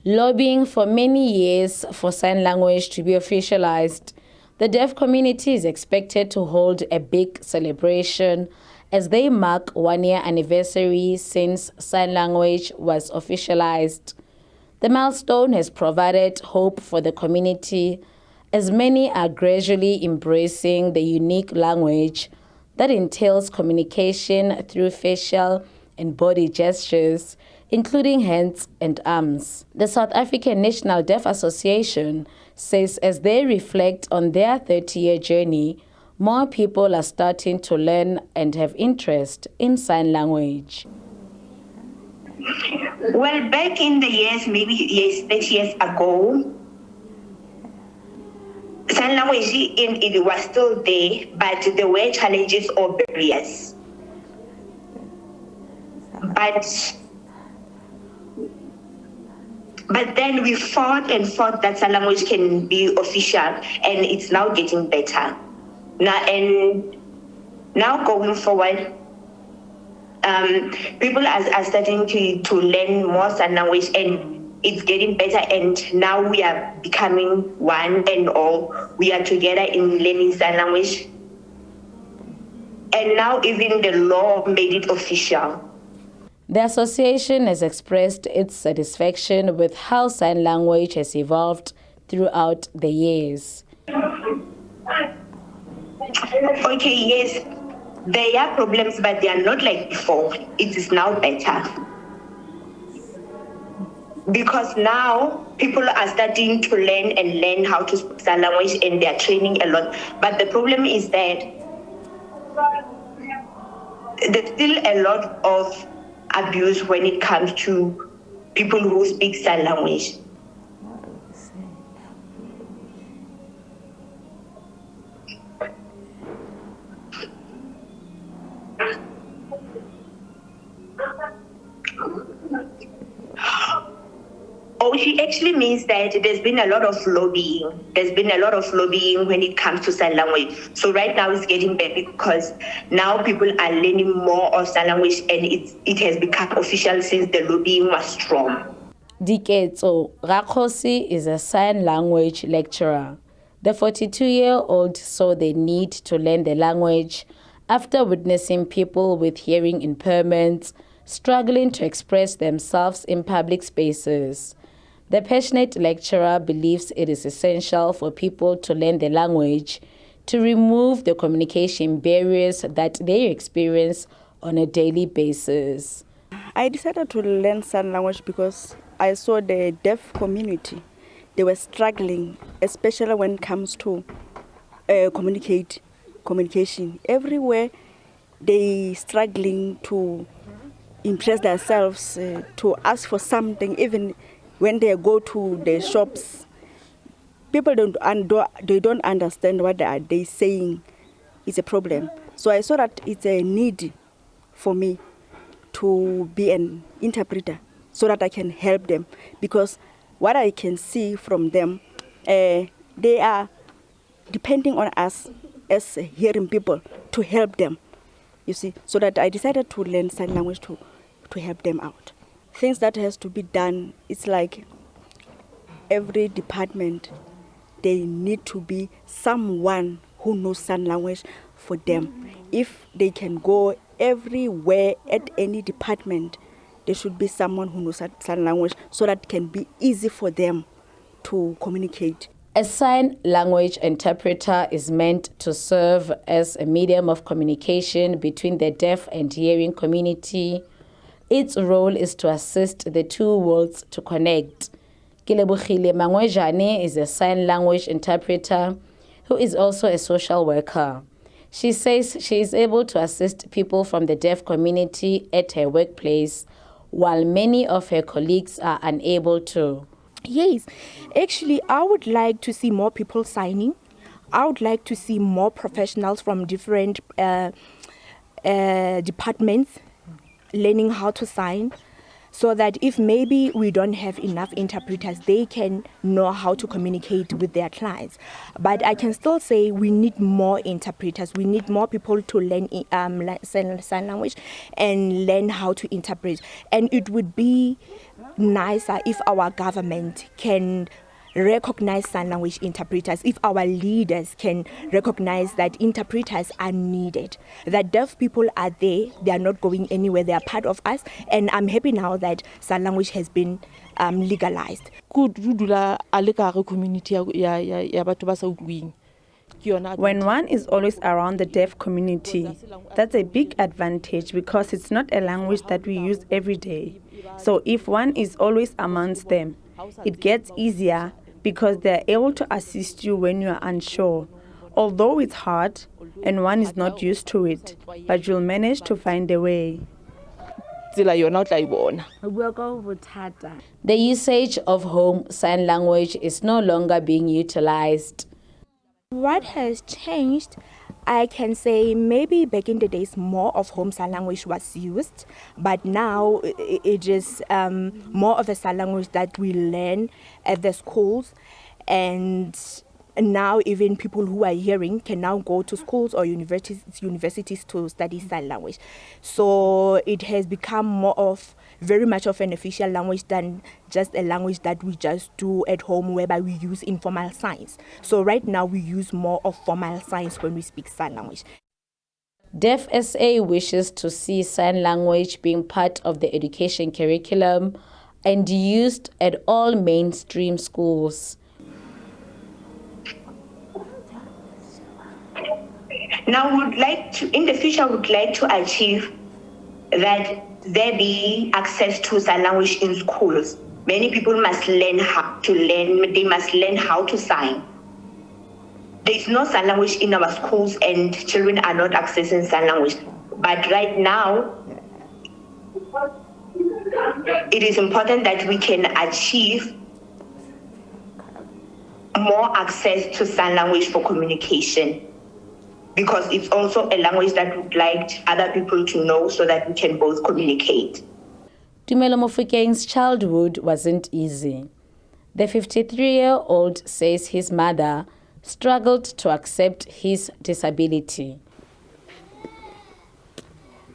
Lobbying for many years for sign language to be officialized, the deaf community is expected to hold a big celebration as they mark 1-year anniversary since sign language was officialized. The milestone has provided hope for the community as many are gradually embracing the unique language that entails communication through facial and body gestures, including hands and arms. The South African National Deaf Association says as they reflect on their 30-year journey, more people are starting to learn and have interest in sign language. Well, back in the years, maybe 30 years ago, sign language it was still there, but there were challenges or barriers. But then we fought that sign language can be official, and it's now getting better. Now going forward, people are starting to learn more sign language, and it's getting better. And now we are becoming one and all. We are together in learning sign language. And now even the law made it official. The association has expressed its satisfaction with how sign language has evolved throughout the years. Okay, yes, there are problems, but they are not like before. It is now better. Because now people are starting to learn how to speak sign language, and they are training a lot. But the problem is that there's still a lot of abuse when it comes to people who speak sign language. She actually means that there's been a lot of lobbying. There's been a lot of lobbying when it comes to sign language. So right now it's getting better because now people are learning more of sign language, and it has become official since the lobbying was strong. Diketso Rakhosi is a sign language lecturer. The 42-year-old saw the need to learn the language after witnessing people with hearing impairments struggling to express themselves in public spaces. The passionate lecturer believes it is essential for people to learn the language to remove the communication barriers that they experience on a daily basis. I decided to learn sign language because I saw the deaf community. They were struggling, especially when it comes to communication. Everywhere they struggling to impress themselves, to ask for something, even when they go to the shops, people don't understand what they saying. It's a problem. So I saw that it's a need for me to be an interpreter so that I can help them. Because what I can see from them, they are depending on us as hearing people to help them, you see. So that I decided to learn sign language to help them out. Things that has to be done, it's like every department, they need to be someone who knows sign language for them. If they can go everywhere at any department, there should be someone who knows sign language so that it can be easy for them to communicate. A sign language interpreter is meant to serve as a medium of communication between the deaf and hearing community. Its role is to assist the two worlds to connect. Kilebogile Mangwejane is a sign language interpreter who is also a social worker. She says she is able to assist people from the deaf community at her workplace, while many of her colleagues are unable to. Yes, actually, I would like to see more people signing. I would like to see more professionals from different departments learning how to sign, so that if maybe we don't have enough interpreters, they can know how to communicate with their clients. But I can still say we need more interpreters. We need more people to learn sign language and learn how to interpret. And it would be nicer if our government can recognize sign language interpreters, if our leaders can recognize that interpreters are needed, that deaf people are there, they are not going anywhere, they are part of us. And I'm happy now that sign language has been legalized. When one is always around the deaf community, that's a big advantage because it's not a language that we use every day. So if one is always amongst them, it gets easier because they're able to assist you when you're unsure. Although it's hard and one is not used to it, but you'll manage to find a way. The usage of home sign language is no longer being utilized. What has changed? I can say maybe back in the days more of home sign language was used, but now it is more of a sign language that we learn at the schools, and now even people who are hearing can now go to schools or universities to study sign language. So it has become very much of an official language than just a language that we just do at home whereby we use informal signs. So right now we use more of formal signs when we speak sign language. Deaf SA wishes to see sign language being part of the education curriculum and used at all mainstream schools. Now, in the future, would like to achieve that there be access to sign language in schools. Many people must learn they must learn how to sign. There is no sign language in our schools and children are not accessing sign language. But right now, it is important that we can achieve more access to sign language for communication, because it's also a language that we'd like other people to know so that we can both communicate. Tumelo Mofokeng's childhood wasn't easy. The 53-year-old says his mother struggled to accept his disability.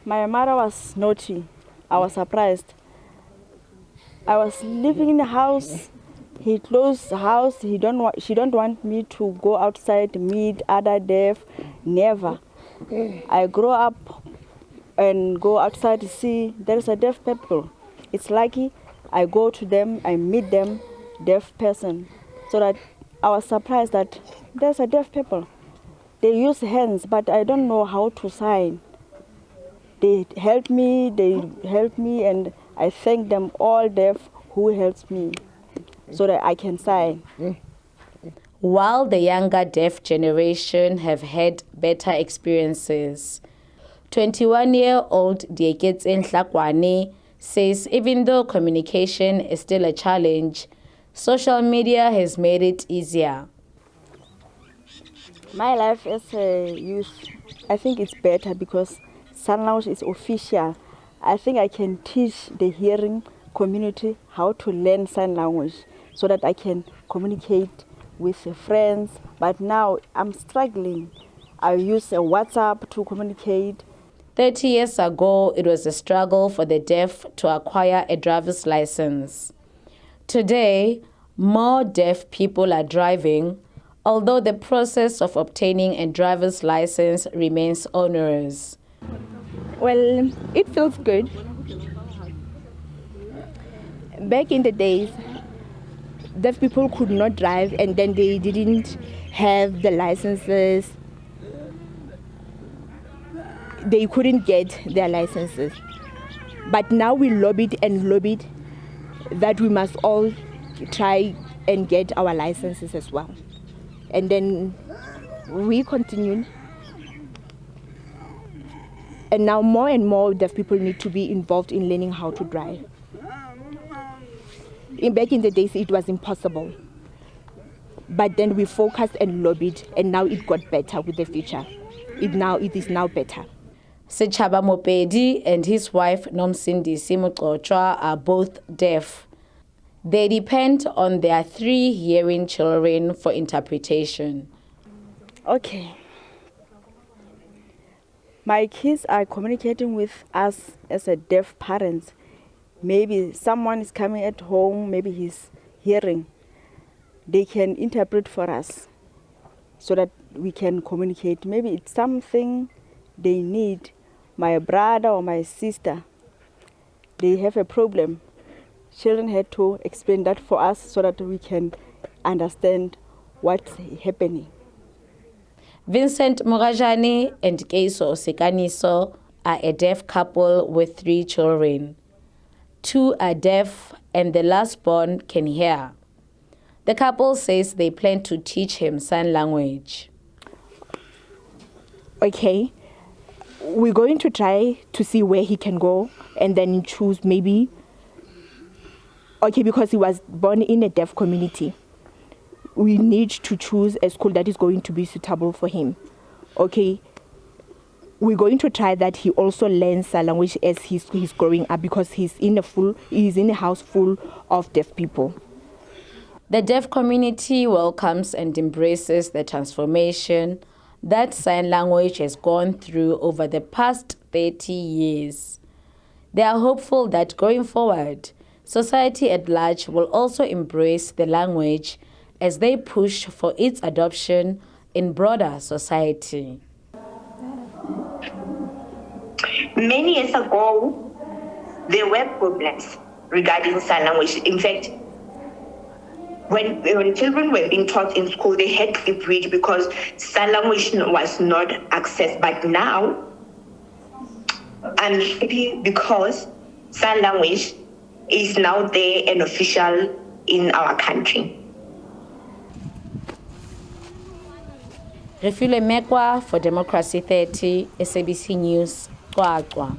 My mother was naughty. I was surprised. I was living in the house. He closed the house. She don't want me to go outside, meet other deaf. Never. I grow up and go outside to see there's a deaf people. It's lucky I go to them, I meet them, deaf person. So that I was surprised that there's a deaf people. They use hands, but I don't know how to sign. They help me, and I thank them all deaf who helps me so that I can sign. While the younger deaf generation have had better experiences, 21-year-old Dieketsen Hlakwane says even though communication is still a challenge, social media has made it easier. My life as a youth, I think it's better because sign language is official. I think I can teach the hearing community how to learn sign language so that I can communicate with friends. But now I'm struggling. I use a WhatsApp to communicate. 30 years ago, it was a struggle for the deaf to acquire a driver's license. Today, more deaf people are driving, although the process of obtaining a driver's license remains onerous. Well, it feels good. Back in the days, deaf people could not drive and then they didn't have the licenses. They couldn't get their licenses. But now we lobbied that we must all try and get our licenses as well. And then we continued. And now more and more deaf people need to be involved in learning how to drive. Back in the days, it was impossible. But then we focused and lobbied, and now it got better with the future. It is now better. Sechaba Mopedi and his wife Nomsindisi Mukochwa are both deaf. They depend on their 3 hearing children for interpretation. Okay. My kids are communicating with us as a deaf parents maybe someone is coming at home, maybe he's hearing, they can interpret for us so that we can communicate. Maybe it's something they need. My brother or my sister, they have a problem. Children had to explain that for us so that we can understand what's happening. Vincent Murajani and Keiso Sekaniso are a deaf couple with 3 children. 2 are deaf and the last born can hear. The couple says they plan to teach him sign language. Okay, we're going to try to see where he can go and then choose maybe, okay, because he was born in a deaf community, we need to choose a school that is going to be suitable for him. Okay, we're going to try that he also learns sign language as he's growing up, because he's in a house full of deaf people. The deaf community welcomes and embraces the transformation that sign language has gone through over the past 30 years. They are hopeful that going forward, society at large will also embrace the language as they push for its adoption in broader society. Many years ago, there were problems regarding sign language. In fact, when children were being taught in school, they had to read because sign language was not accessed. But now, I'm happy because sign language is now there and official in our country. Refile Mekwa for Democracy 30, SABC News, Kwakwa.